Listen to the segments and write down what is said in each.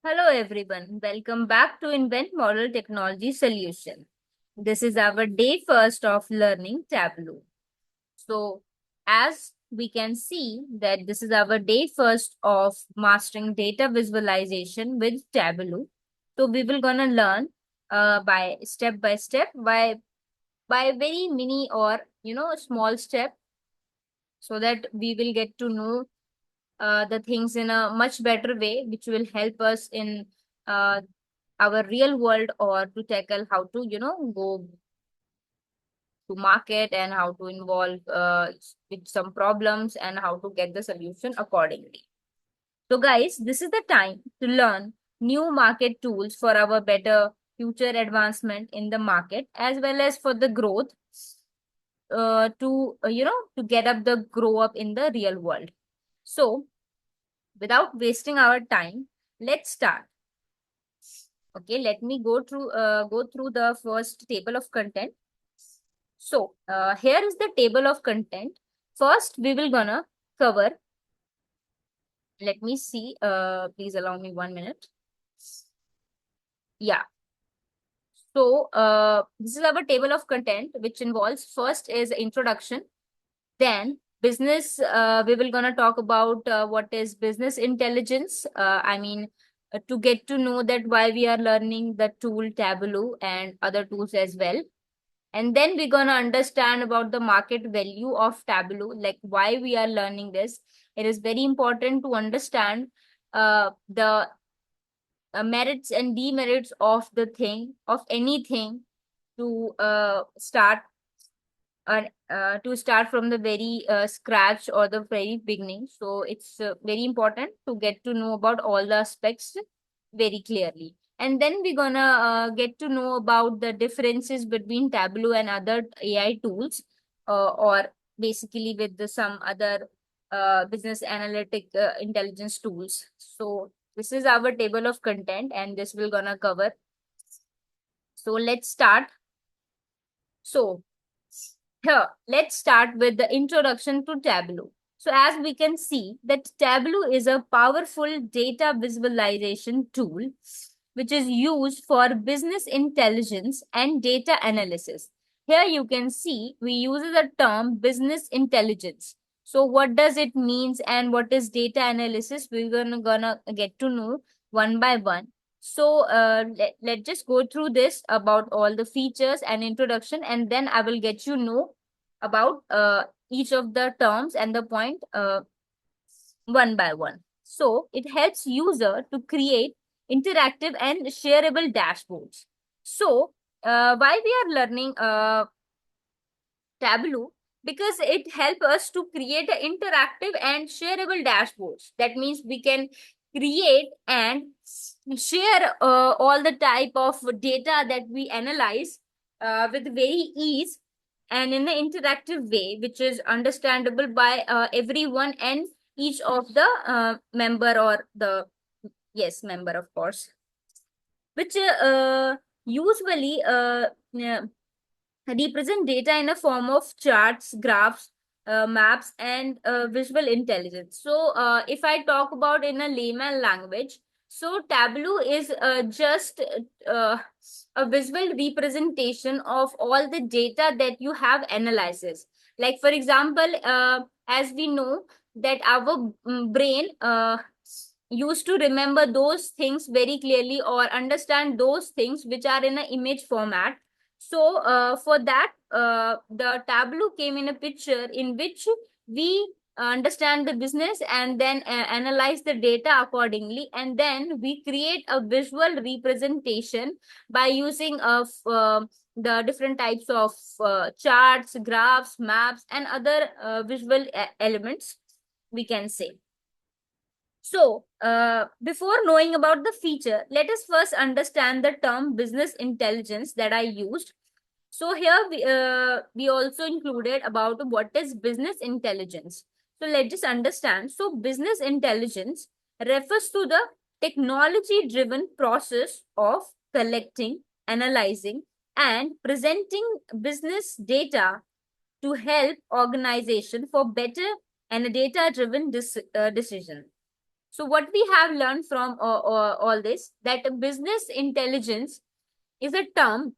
Hello everyone, welcome back to Invent Model Technology Solution. This is our day first of learning Tableau. So as we can see that this is our day first of mastering data visualization with Tableau. So we will gonna learn by step by very mini or small step so that we will get to know the things in a much better way, which will help us in uh, our real world or to tackle how to, go to market and how to involve with some problems and how to get the solution accordingly. So, guys, this is the time to learn new market tools for our better future advancement in the market as well as for the growth to get up the grow up in the real world. So, without wasting our time, let's start. Okay, let me go through the first table of content. So here is the table of content. First, we will gonna cover. Let me see. Please allow me 1 minute. Yeah. So this is our table of content, which involves first is introduction, then business. We will gonna talk about what is business intelligence. To get to know that why we are learning the tool Tableau and other tools as well. And then we're going to understand about the market value of Tableau, like why we are learning this. It is very important to understand the merits and demerits of the thing, of anything to start from the very scratch or the very beginning. So it's very important to get to know about all the aspects very clearly. And then we're gonna get to know about the differences between Tableau and other AI tools, or basically with some other business analytic intelligence tools. So this is our table of content, and this will gonna cover. So let's start. So here, let's start with the introduction to Tableau. So as we can see that Tableau is a powerful data visualization tool which is used for business intelligence and data analysis. Here you can see we use the term business intelligence. So what does it means and what is data analysis? We're gonna get to know one by one. So let's just go through this about all the features and introduction, and then I will get you know about each of the terms and the point one by one. So it helps user to create interactive and shareable dashboards. So why we are learning Tableau? Because it helps us to create an interactive and shareable dashboards. That means we can create and share all the type of data that we analyze with very ease and in an interactive way, which is understandable by everyone and each of the member or the member, of course, which usually represent data in a form of charts, graphs, maps, and visual intelligence. So, if I talk about in a layman language, so Tableau is just a visual representation of all the data that you have analyzes. Like, for example, as we know that our brain used to remember those things very clearly or understand those things which are in an image format. So for that, the Tableau came in a picture in which we understand the business and then analyze the data accordingly, and then we create a visual representation by using of the different types of charts, graphs, maps, and other visual elements, we can say. So, before knowing about the feature, let us first understand the term business intelligence that I used. So here we also included about what is business intelligence. So let's just understand. So business intelligence refers to the technology driven process of collecting, analyzing, and presenting business data to help organization for better and data driven decision. So what we have learned from all this, that business intelligence is a term,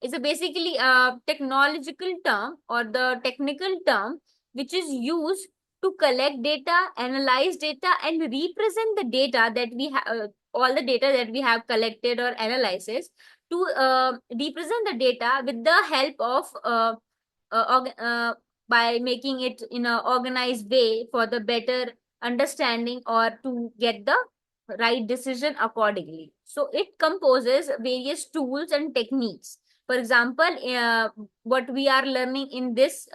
is a basically a technological term or the technical term which is used to collect data, analyze data, and represent the data that we have, all the data that we have collected or analyzes, to represent the data with the help of by making it in a organized way for the better understanding or to get the right decision accordingly. So it composes various tools and techniques. For example, what we are learning in this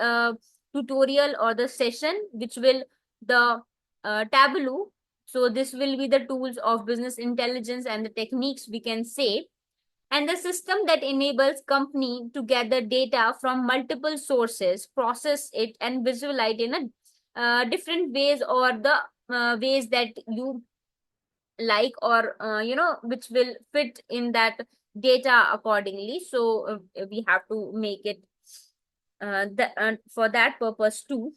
tutorial or the session, which will the Tableau. So this will be the tools of business intelligence and the techniques we can say, and the system that enables company to gather data from multiple sources, process it, and visualize in a different ways, or the ways that you like, or which will fit in that data accordingly. So we have to make it for that purpose too.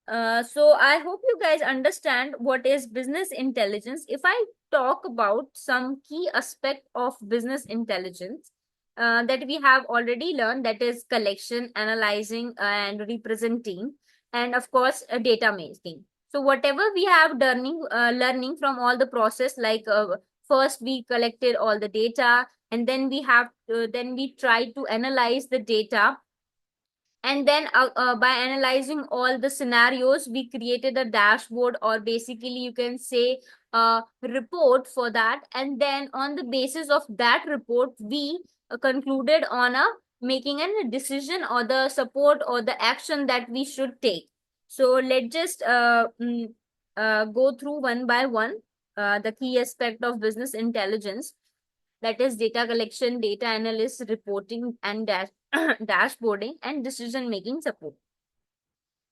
So I hope you guys understand what is business intelligence. If I talk about some key aspect of business intelligence that we have already learned, that is collection, analyzing, and representing, and of course data making. So whatever we have learning from all the process, like first we collected all the data, and then then we try to analyze the data, and then by analyzing all the scenarios, we created a dashboard, or basically you can say a report for that. And then on the basis of that report, we concluded on a making a decision or the support or the action that we should take. So let's just go through one by one the key aspect of business intelligence, that is data collection, data analysis, reporting, and dashboarding, and decision making support.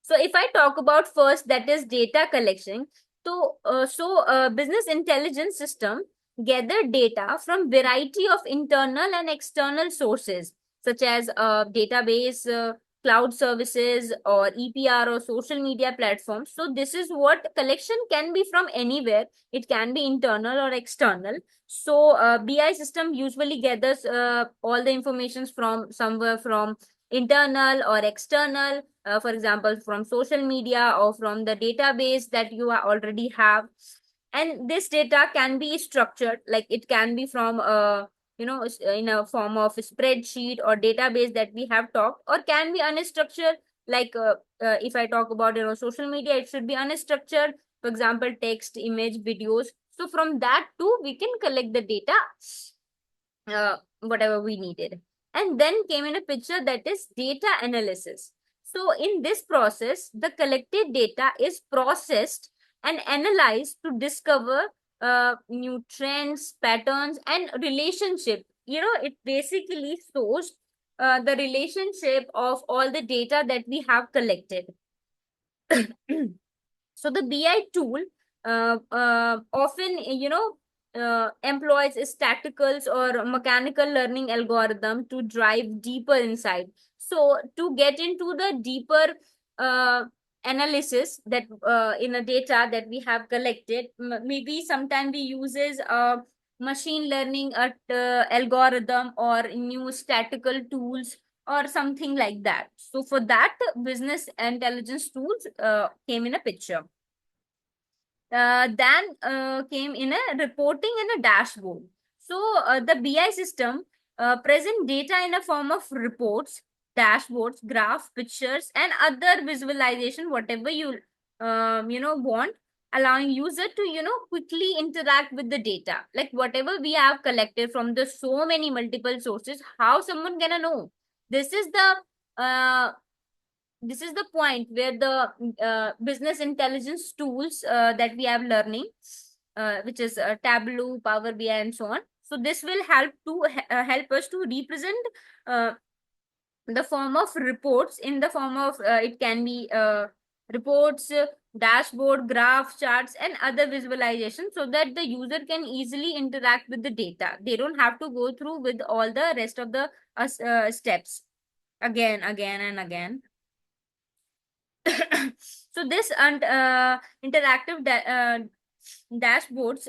So if I talk about first, that is data collection. So business intelligence system gather data from variety of internal and external sources, such as database, cloud services, or EPR, or social media platforms. So this is what collection can be from anywhere. It can be internal or external. So BI system usually gathers all the informations from somewhere, from internal or external, for example from social media or from the database that you already have. And this data can be structured, like it can be from in a form of a spreadsheet or database that we have talked, or can be unstructured, like if I talk about social media, it should be unstructured, for example text, image, videos. So from that too we can collect the data, whatever we needed. And then came in a picture, that is data analysis. So in this process, the collected data is processed and analyzed to discover new trends, patterns, and relationship. It basically shows the relationship of all the data that we have collected. So the BI tool often, employs staticals or mechanical learning algorithm to drive deeper insight. So to get into the deeper uh, analysis that in a data that we have collected, maybe sometime we uses a machine learning algorithm or new statical tools or something like that. So for that, business intelligence tools came in a picture. Then came in a reporting and a dashboard. So the BI system present data in a form of reports, dashboards, graph, pictures, and other visualization, whatever you want, allowing user to quickly interact with the data, like whatever we have collected from the so many multiple sources. How someone gonna know? This is the point where the business intelligence tools that we have learning, which is Tableau, Power BI, and so on. So this will help us to represent uh, the form of reports, in the form of it can be reports, dashboard, graph, charts, and other visualization, so that the user can easily interact with the data. They don't have to go through with all the rest of the steps again and again. So this and interactive dashboards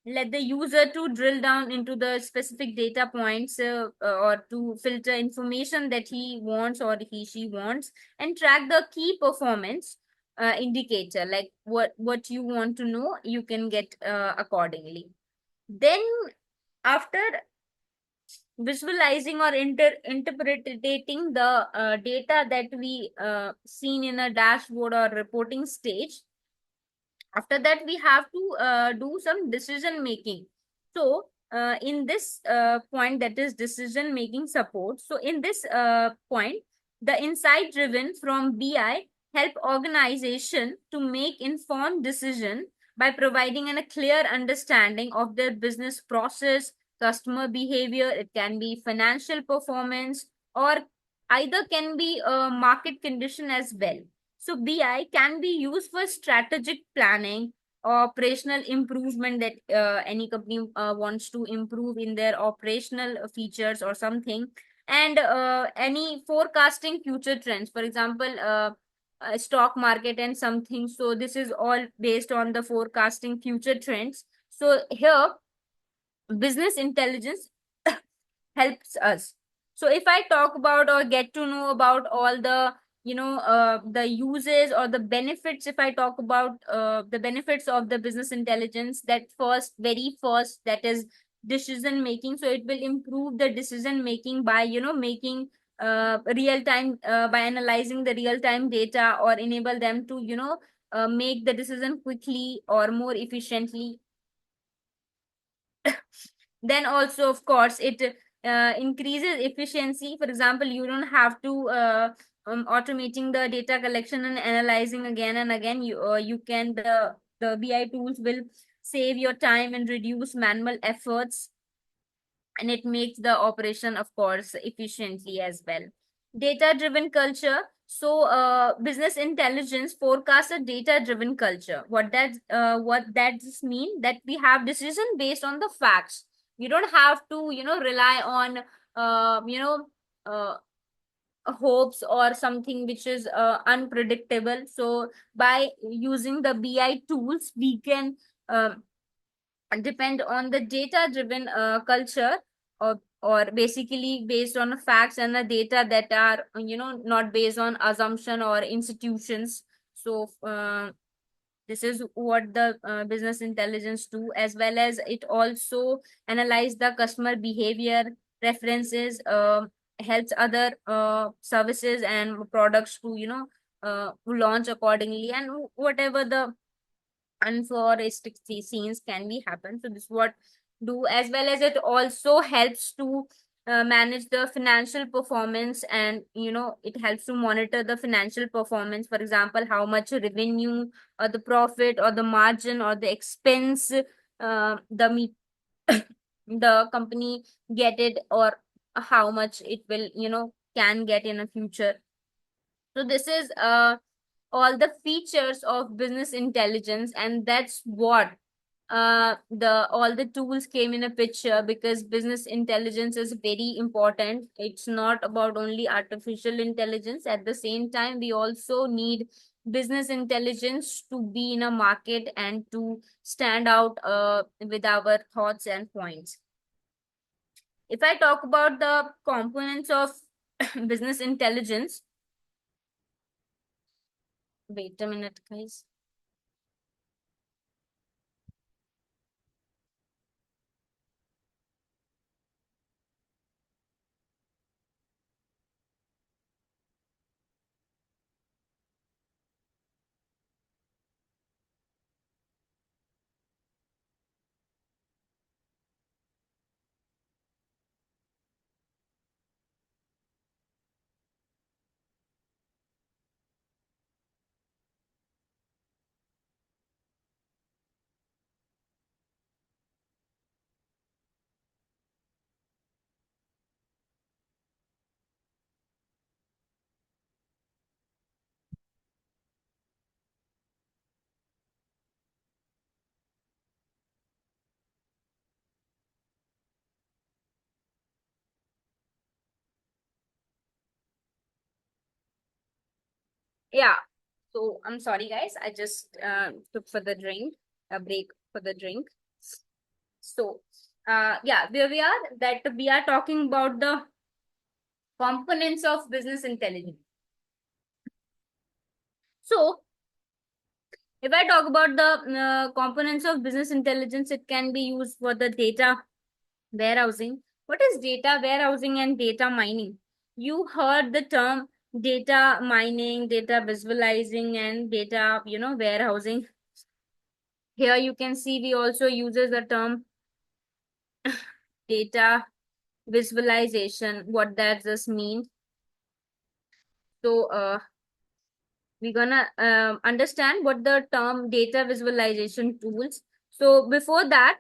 let the user to drill down into the specific data points, or to filter information that he wants or he she wants, and track the key performance indicator, like what you want to know you can get accordingly. Then after visualizing or interpreting the data that we seen in a dashboard or reporting stage, after that we have to do some decision making. So in this point, that is decision making support, so in this point, the insight driven from BI help organization to make informed decision by providing a clear understanding of their business process, customer behavior, it can be financial performance, or either can be a market condition as well. So BI can be used for strategic planning, operational improvement, that any company wants to improve in their operational features or something, and any forecasting future trends, for example, stock market and something. So this is all based on the forecasting future trends. So here business intelligence helps us. So if I talk about or get to know about all the the uses or the benefits, if I talk about the benefits of the business intelligence, that first, very first, that is decision making. So it will improve the decision making by making real time, by analyzing the real time data, or enable them to make the decision quickly or more efficiently. Then also, of course, it increases efficiency. For example, you don't have to automating the data collection and analyzing again and again. You can, the BI tools will save your time and reduce manual efforts, and it makes the operation, of course, efficiently as well. Data driven culture. So business intelligence forecasts a data driven culture. What that just mean, that we have decision based on the facts. You don't have to rely on uh, hopes or something which is unpredictable. So by using the BI tools, we can depend on the data driven culture, or basically based on facts and the data that are not based on assumption or institutions. So this is what the business intelligence do, as well as it also analyze the customer behavior, references, helps other services and products to launch accordingly, and whatever the unrealistic scenes can be happen. So this what do, as well as it also helps to manage the financial performance, and it helps to monitor the financial performance. For example, how much revenue or the profit or the margin or the expense the company get it, or how much it will can get in a future. So this is all the features of business intelligence, and that's what the all the tools came in a picture, because business intelligence is very important. It's not about only artificial intelligence. At the same time, we also need business intelligence to be in a market and to stand out with our thoughts and points. If I talk about the components of business intelligence, wait a minute, guys. Yeah. So I'm sorry, guys. I just took for the drink, a break for the drink. So, yeah, where we are, that we are talking about the components of business intelligence. So, if I talk about the components of business intelligence, it can be used for the data warehousing. What is data warehousing and data mining? You heard the term data mining, data visualizing, and data, warehousing. Here you can see we also uses the term data visualization. What that just means. So, we're gonna understand what the term data visualization tools. So before that,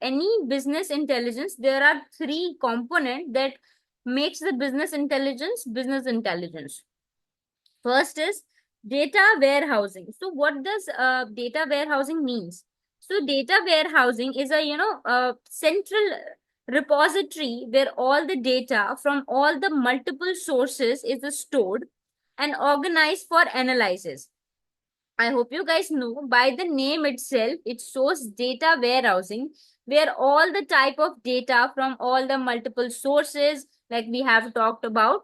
any business intelligence, there are three components that makes the business intelligence. First is data warehousing. So what does data warehousing means? So data warehousing is a central repository where all the data from all the multiple sources is stored and organized for analysis. I hope you guys know by the name itself, it shows data warehousing, where all the type of data from all the multiple sources, like we have talked about,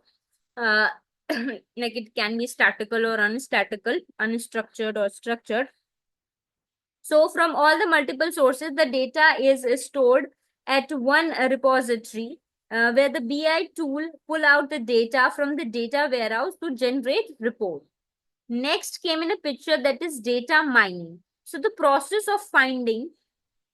uh, like it can be statical or unstatical, unstructured or structured. So from all the multiple sources, the data is stored at one repository where the BI tool pull out the data from the data warehouse to generate report. Next came in a picture that is data mining. So the process of finding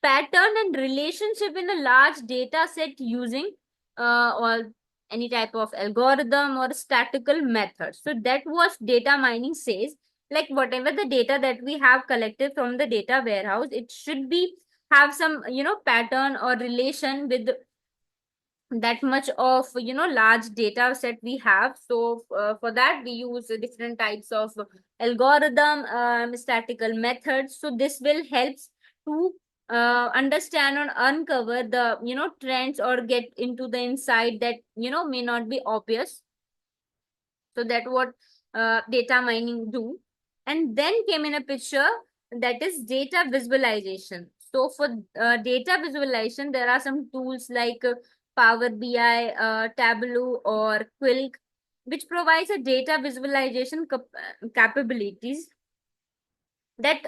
pattern and relationship in a large data set using or any type of algorithm or statistical method. So that was data mining says, like whatever the data that we have collected from the data warehouse, it should be have some pattern or relation with that much of large data set we have. So for that we use different types of algorithm, statistical methods. So this will help to understand or uncover the trends or get into the insight that may not be obvious. So that what data mining do. And then came in a picture that is data visualization. So for data visualization, there are some tools like Power BI, Tableau, or Qlik, which provides a data visualization capabilities that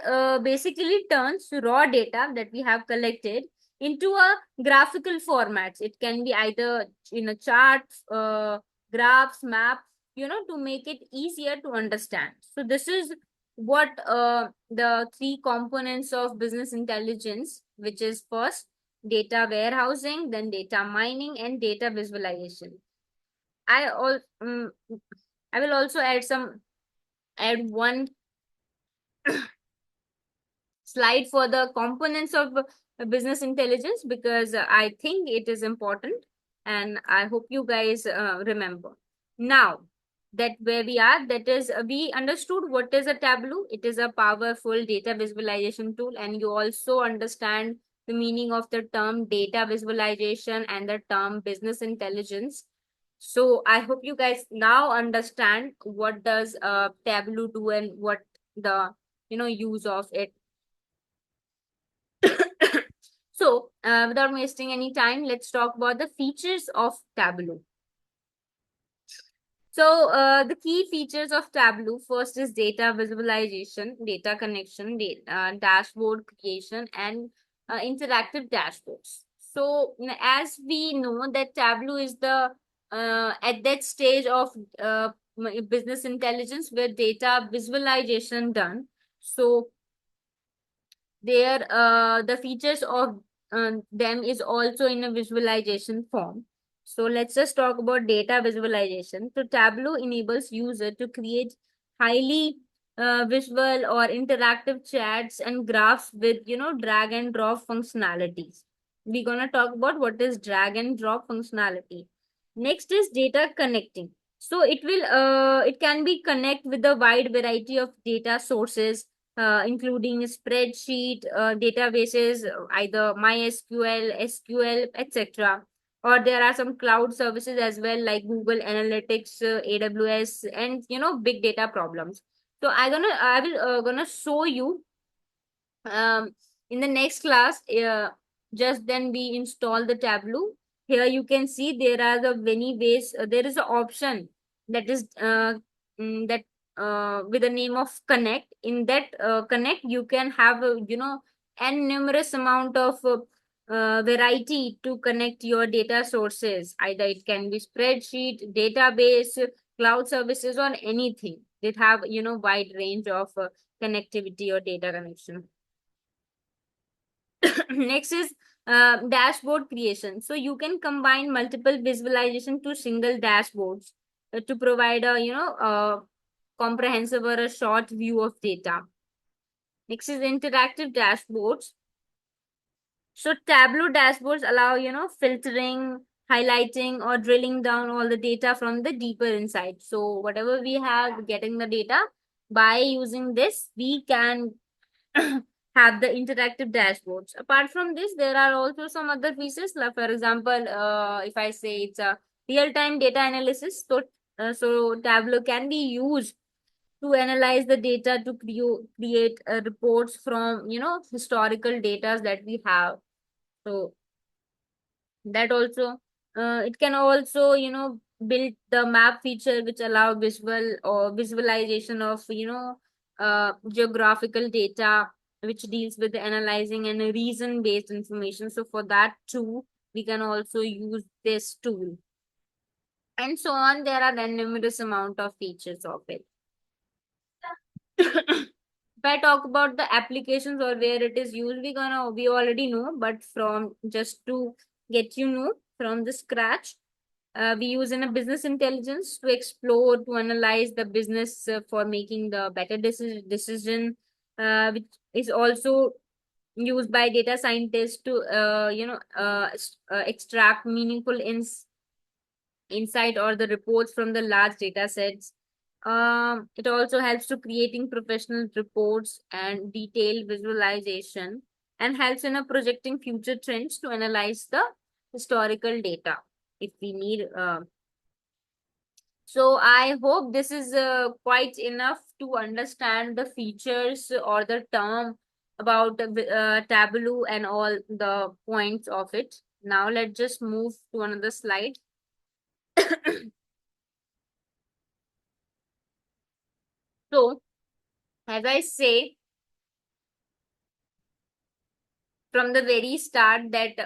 basically turns raw data that we have collected into a graphical formats. It can be either in a charts, graphs, maps, to make it easier to understand. So this is what the three components of business intelligence, which is first data warehousing, then data mining, and data visualization. I all I will also add one slide for the components of business intelligence because I think it is important and I hope you guys remember. Now that where we are, that is, we understood what is a Tableau. It is a powerful data visualization tool, and you also understand the meaning of the term data visualization and the term business intelligence. So I hope you guys now understand what does Tableau do and what the use of it. So, without wasting any time, let's talk about the features of Tableau. So, the key features of Tableau first is data visualization, data connection, dashboard creation, and interactive dashboards. So, as we know that Tableau is the at that stage of business intelligence where data visualization done. So, there the features of them is also in a visualization form. So let's just talk about data visualization. So Tableau enables user to create highly visual or interactive chats and graphs with drag and drop functionalities. We're gonna talk about what is drag and drop functionality. Next is data connecting. So it can be connect with a wide variety of data sources, including spreadsheet, databases, either MySQL, SQL, etc. Or there are some cloud services as well, like Google Analytics, AWS, and big data problems. So I will gonna show you in the next class. Just then we install the Tableau. Here you can see there are the many ways. There is an option that is that with the name of connect. In that connect, you can have an numerous amount of variety to connect your data sources. Either it can be spreadsheet, database, cloud services, or anything. They have wide range of connectivity or data connection. Next is dashboard creation. So you can combine multiple visualization to single dashboards to provide a comprehensive or a short view of data. Next is interactive dashboards. So Tableau dashboards allow filtering, highlighting, or drilling down all the data from the deeper insight. So whatever we have getting the data, by using this we can have the interactive dashboards. Apart from this, there are also some other pieces. Like for example, if I say it's a real-time data analysis, so Tableau can be used to analyze the data to create reports from historical data that we have. So that also it can also build the map feature, which allow visual or visualization of geographical data, which deals with the analyzing and reason based information. So for that too, we can also use this tool, and so on. There are a numerous amount of features of it. If I talk about the applications or where it is used, we already know, but from just to get from the scratch, we use in a business intelligence to explore, to analyze the business for making the better decision, which is also used by data scientists to extract meaningful insight or the reports from the large data sets. It also helps to creating professional reports and detailed visualization, and helps in a projecting future trends to analyze the historical data if we need. So I hope this is quite enough to understand the features or the term about Tableau and all the points of it. Now let's just move to another slide. So, as I say from the very start that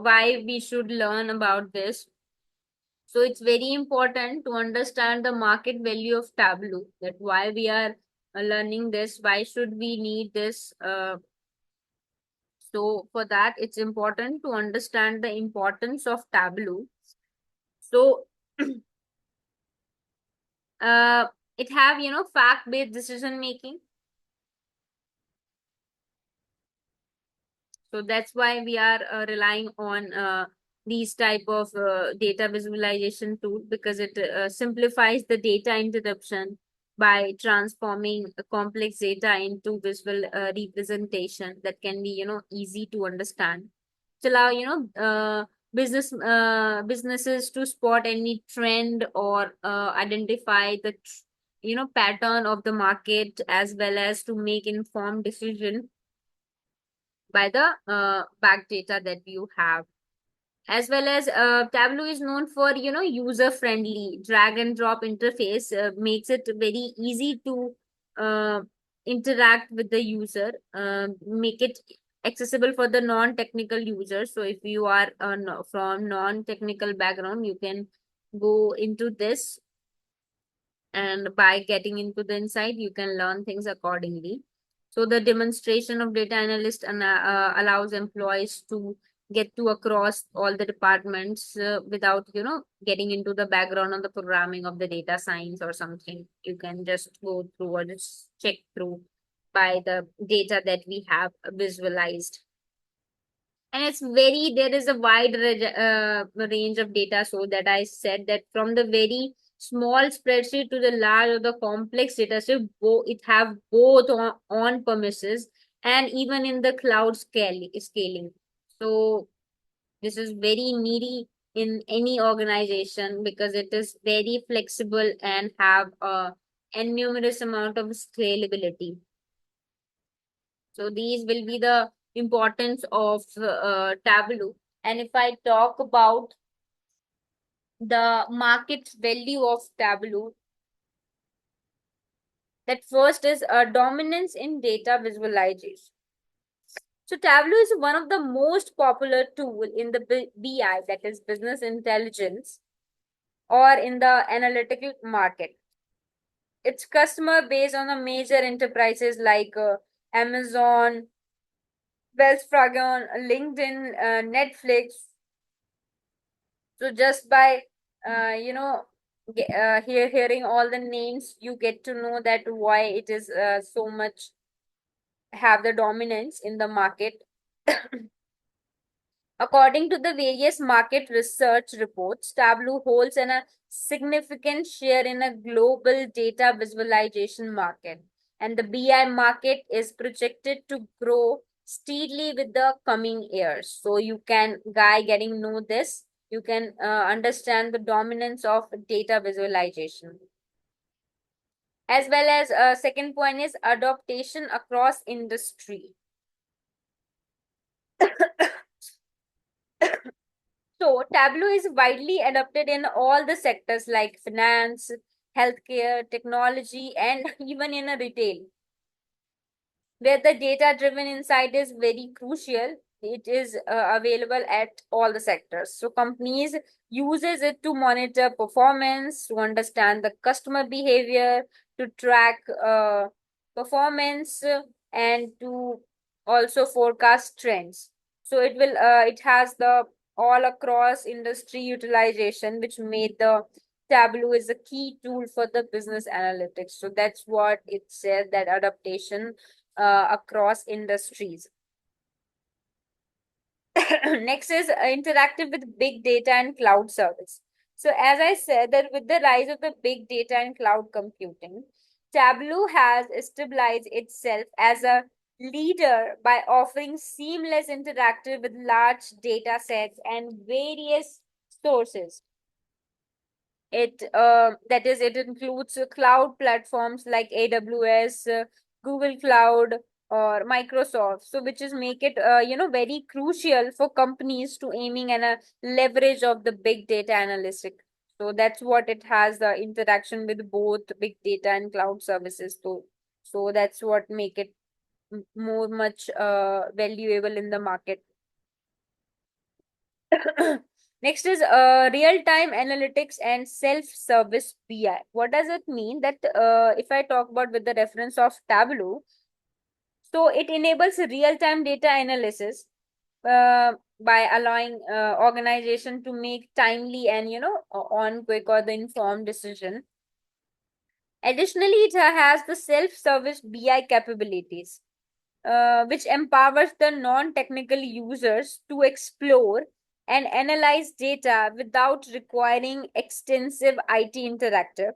why we should learn about this. So it's very important to understand the market value of Tableau. That why we are learning this. Why should we need this? So for that, it's important to understand the importance of Tableau. So uh, it have fact-based decision making. So that's why we are relying on these type of data visualization tool, because it simplifies the data interruption by transforming complex data into visual representation that can be easy to understand, to allow businesses to spot any trend or identify the pattern of the market, as well as to make informed decision by the back data that you have. As well as Tableau is known for user friendly drag and drop interface, makes it very easy to uh, interact with the user, make it accessible for the non-technical users. So if you are from non-technical background, you can go into this, and by getting into the insight, you can learn things accordingly. So the demonstration of data analyst allows employees to get to across all the departments without getting into the background on the programming of the data science or something. You can just go through or just check through by the data that we have visualized. And it's very, there is a wide range of data. So that I said that from the very small spreadsheet to the large or the complex data, so it have both on premises and even in the cloud scaling. So this is very needy in any organization, because it is very flexible and have and numerous amount of scalability. So these will be the importance of Tableau. And if I talk about the market value of Tableau, that first is a dominance in data visualization. So Tableau is one of the most popular tool in the BI, that is business intelligence, or in the analytical market. Its customer base on the major enterprises like Amazon, Wells Fargo, LinkedIn, Netflix. So just by hearing all the names, you get to know that why it is so much have the dominance in the market. According to the various market research reports, Tableau holds a significant share in a global data visualization market, and the BI market is projected to grow steadily with the coming years. So you can, guy, getting know this, you can understand the dominance of data visualization. As well as second point is adaptation across industry. So, Tableau is widely adopted in all the sectors like finance, healthcare, technology, and even in a retail, where the data driven insight is very crucial. It is available at all the sectors. So companies uses it to monitor performance, to understand the customer behavior, to track performance, and to also forecast trends. So it has the all across industry utilization, which made the Tableau is a key tool for the business analytics. So that's what it said, that adaptation across industries. Next is interactive with big data and cloud service. So as I said, that with the rise of the big data and cloud computing, Tableau has established itself as a leader by offering seamless interactive with large data sets and various sources. It includes cloud platforms like AWS, Google Cloud, or Microsoft. So which is make it very crucial for companies to aiming and a leverage of the big data analytic. So that's what it has, the interaction with both big data and cloud services. So that's what make it more much valuable in the market. Next is real-time analytics and self-service BI. What does it mean? That if I talk about with the reference of Tableau, so it enables real-time data analysis by allowing organization to make timely and on quick or the informed decision. Additionally, it has the self-service BI capabilities, which empowers the non-technical users to explore and analyze data without requiring extensive IT interactive,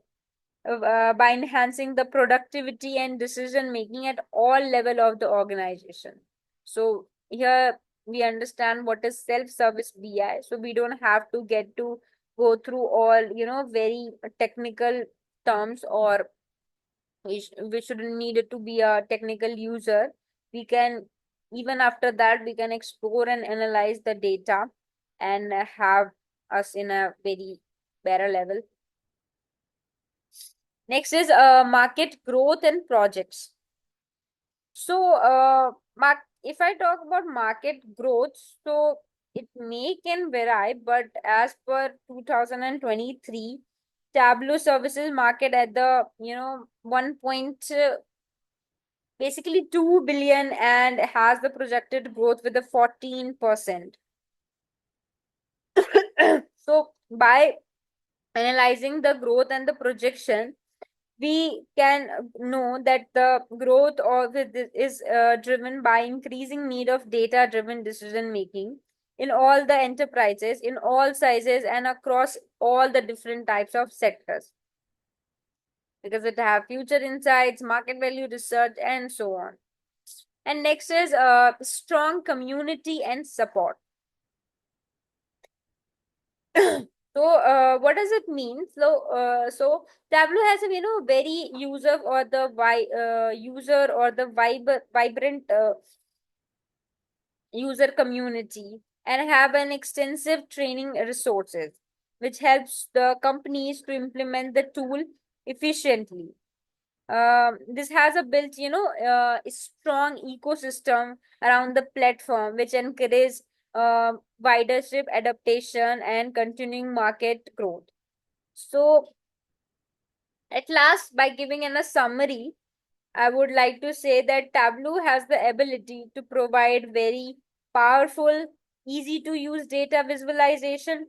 by enhancing the productivity and decision making at all level of the organization. So here we understand what is self-service BI. So we don't have to get to go through all very technical terms, or we shouldn't need it to be a technical user. We can, even after that, we can explore and analyze the data and have us in a very better level. Next is market growth and projects. So if I talk about market growth, so it may can vary, but as per 2023, Tableau services market at the 1 point basically 2 billion, and has the projected growth with the 14%. So by analyzing the growth and the projection, we can know that the growth of it is driven by increasing need of data driven decision making in all the enterprises, in all sizes, and across all the different types of sectors, because it have future insights, market value research, and so on. And next is strong community and support. So So, what does it mean? So Tableau has a very user or the vibrant user community and have an extensive training resources, which helps the companies to implement the tool efficiently. This has a built, a strong ecosystem around the platform, which encourages ridership, adaptation, and continuing market growth. So, at last, by giving in a summary, I would like to say that Tableau has the ability to provide very powerful, easy to use data visualization.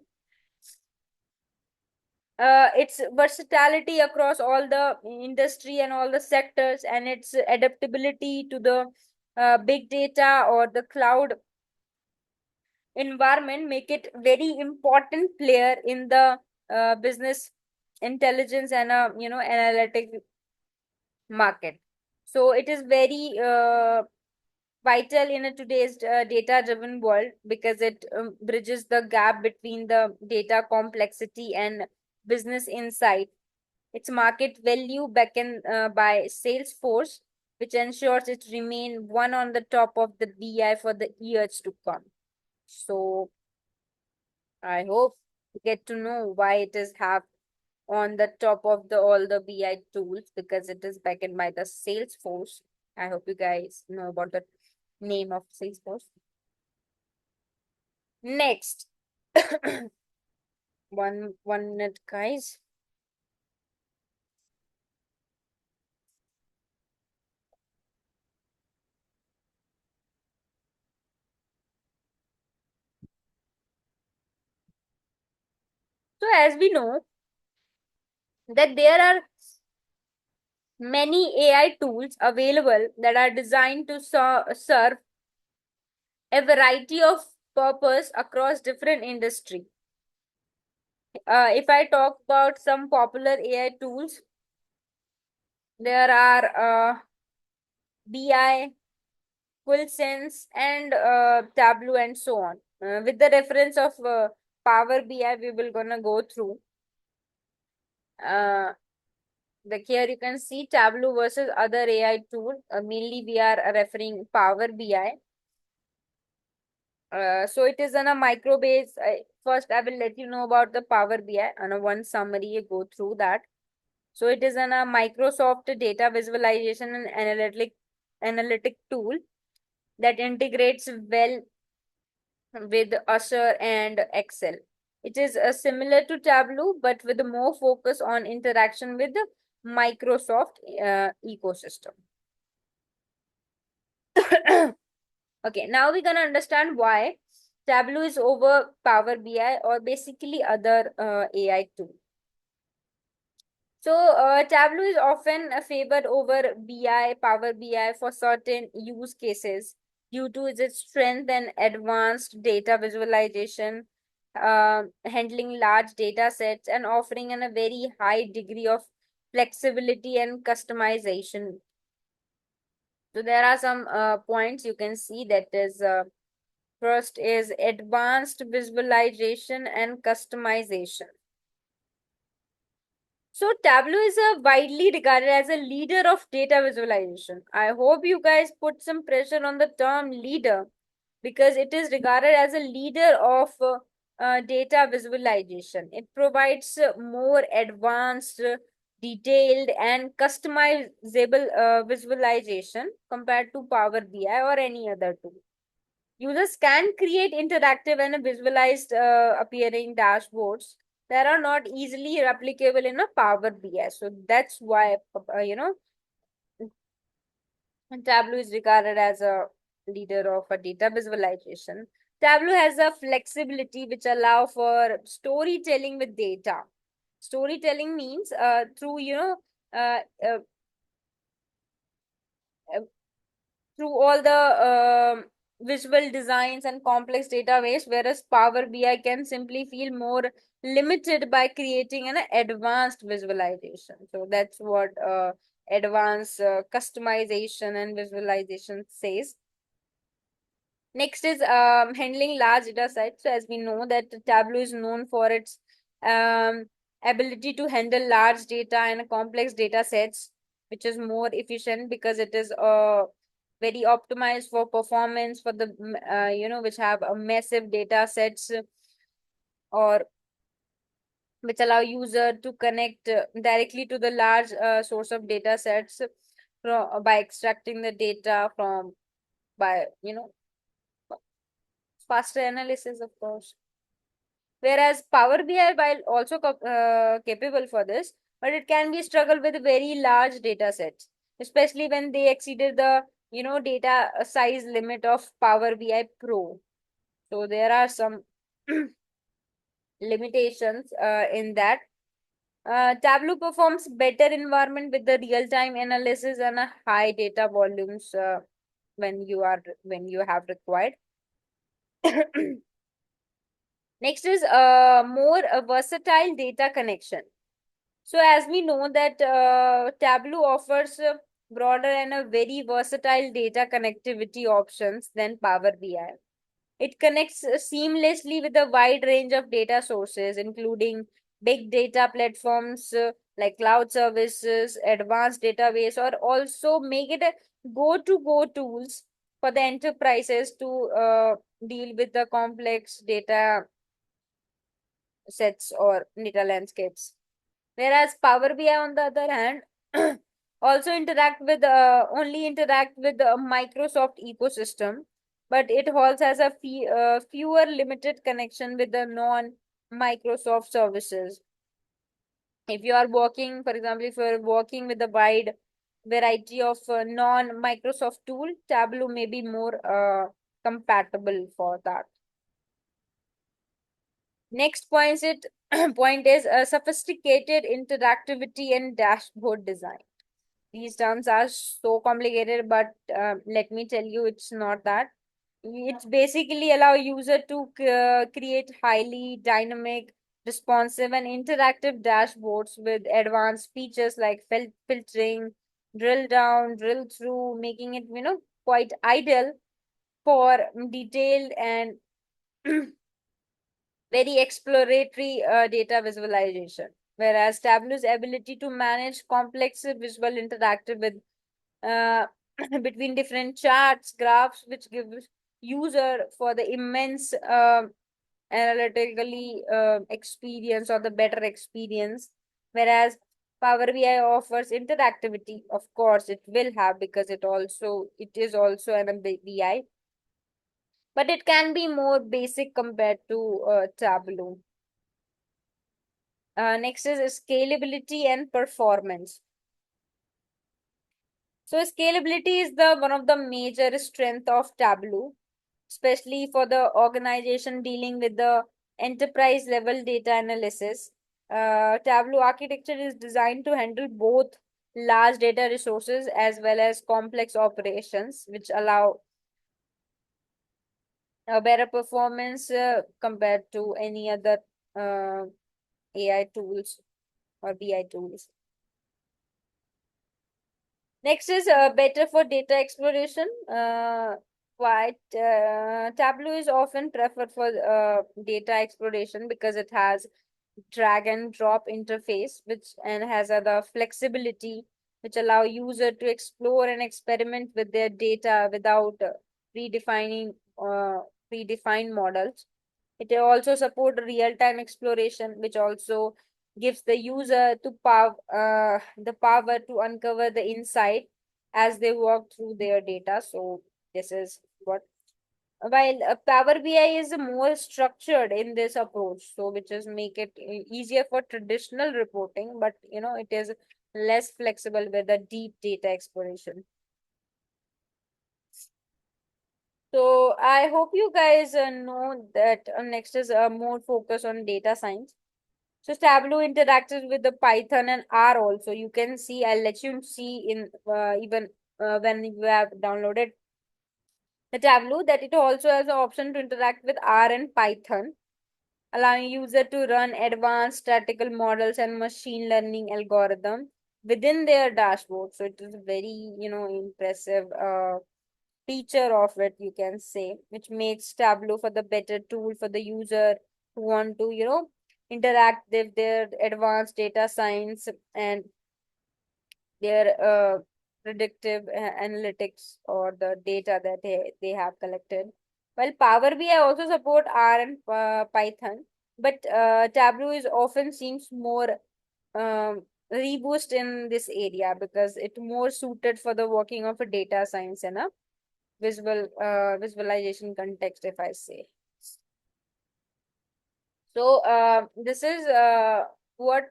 Its versatility across all the industry and all the sectors, and its adaptability to the big data or the cloud environment make it very important player in the business intelligence and analytic market. So it is very vital in a today's data driven world because it bridges the gap between the data complexity and business insight. Its market value backend by Salesforce, which ensures it remain one on the top of the BI for the years to come. So I hope you get to know why it is have on the top of the all the BI tools because it is backed by the Salesforce. I hope you guys know about the name of Salesforce. Next, one minute, guys. So as we know that there are many AI tools available that are designed to serve a variety of purpose across different industry. If I talk about some popular AI tools, there are BI, Quillsense, and Tableau, and so on. With the reference of Power BI, we will gonna go through. Like here you can see Tableau versus other AI tool. Mainly we are referring Power BI. So it is on a micro base. First, I will let you know about the Power BI on a one summary. You go through that. So it is on a Microsoft data visualization and analytic tool that integrates well with Azure and Excel. It is similar to Tableau, but with more focus on interaction with the Microsoft ecosystem. Okay, now we're gonna understand why Tableau is over Power BI or basically other AI tool. So Tableau is often favored over Power BI for certain use cases due to its strength and advanced data visualization, handling large data sets, and offering a very high degree of flexibility and customization. So there are some points you can see that is first is advanced visualization and customization. So Tableau is a widely regarded as a leader of data visualization. I hope you guys put some pressure on the term leader because it is regarded as a leader of data visualization. It provides more advanced, detailed, and customizable visualization compared to Power BI or any other tool. Users can create interactive and visualized appearing dashboards that are not easily replicable in a Power BI. So that's why, Tableau is regarded as a leader of a data visualization. Tableau has a flexibility which allow for storytelling with data. Storytelling means through, uh, uh, uh, through all the visual designs and complex database, whereas Power BI can simply feel more limited by creating an advanced visualization. So that's what advanced customization and visualization says. Next is handling large data sets. So as we know that Tableau is known for its ability to handle large data and complex data sets, which is more efficient because it is very optimized for performance for the which have a massive data sets, or which allow user to connect directly to the large source of data sets by extracting the data from by faster analysis, of course. Whereas Power BI, while also capable for this, but it can be struggle with very large data sets, especially when they exceeded the data size limit of Power BI Pro. So there are some limitations in that. Tableau performs better environment with the real-time analysis and a high data volumes when you have required. Next is more versatile data connection. So as we know that Tableau offers broader and a very versatile data connectivity options than Power BI. It connects seamlessly with a wide range of data sources, including big data platforms like cloud services, advanced database, or also make it a go-to-go tools for the enterprises to deal with the complex data sets or data landscapes. Whereas Power BI, on the other hand, also only interact with the Microsoft ecosystem, but it also has a fewer limited connection with the non-Microsoft services. If you are working, for example, if you are working with a wide variety of non-Microsoft tool, Tableau may be more compatible for that. Next point is sophisticated interactivity and dashboard design. These terms are so complicated, but let me tell you, it's not that. It's basically allow user to create highly dynamic, responsive, and interactive dashboards with advanced features like filtering, drill down, drill through, making it quite ideal for detailed and very exploratory data visualization. Whereas Tableau's ability to manage complex visual interactive with uh, between different charts, graphs, which gives user for the immense analytically experience or the better experience. Whereas Power BI offers interactivity. Of course, it will have because it is also an BI, but it can be more basic compared to Tableau. Next is scalability and performance. So scalability is the one of the major strength of Tableau, especially for the organization dealing with the enterprise level data analysis. Tableau architecture is designed to handle both large data resources as well as complex operations, which allow a better performance compared to any other uh, AI tools or BI tools. Next is better for data exploration. Tableau is often preferred for data exploration because it has drag and drop interface, which and has other flexibility, which allow user to explore and experiment with their data without predefining uh, predefined models. It also support real-time exploration, which also gives the user the power to uncover the insight as they walk through their data. So this is what while Power BI is more structured in this approach, so which is make it easier for traditional reporting, but it is less flexible with the deep data exploration. So I hope you guys know that next is more focus on data science. So Tableau interacts with the Python and R also. You can see, I'll let you see in even when you have downloaded the Tableau that it also has the option to interact with R and Python, allowing user to run advanced statistical models and machine learning algorithm within their dashboard. So it is very, impressive feature of it, you can say, which makes Tableau for the better tool for the user who want to, interactive, their advanced data science, and their predictive analytics or the data that they have collected. Well, Power BI also support R and Python, but Tableau is often seems more reboost in this area because it more suited for the working of a data science and a visualization context, if I say. So this is what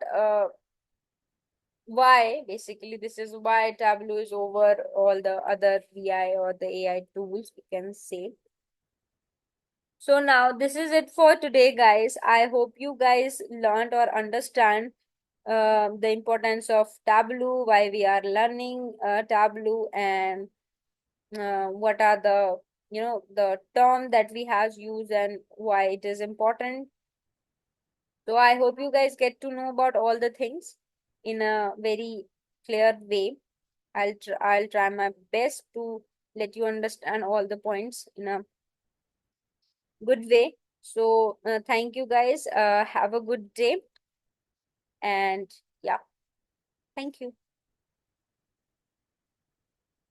why basically this is why Tableau is over all the other BI or the AI tools, we can say. So now this is it for today, guys. I hope you guys learned or understand the importance of Tableau, why we are learning Tableau, and what are the the term that we have used and why it is important. So I hope you guys get to know about all the things in a very clear way. I'll try my best to let you understand all the points in a good way. So thank you guys. Have a good day, and yeah, thank you.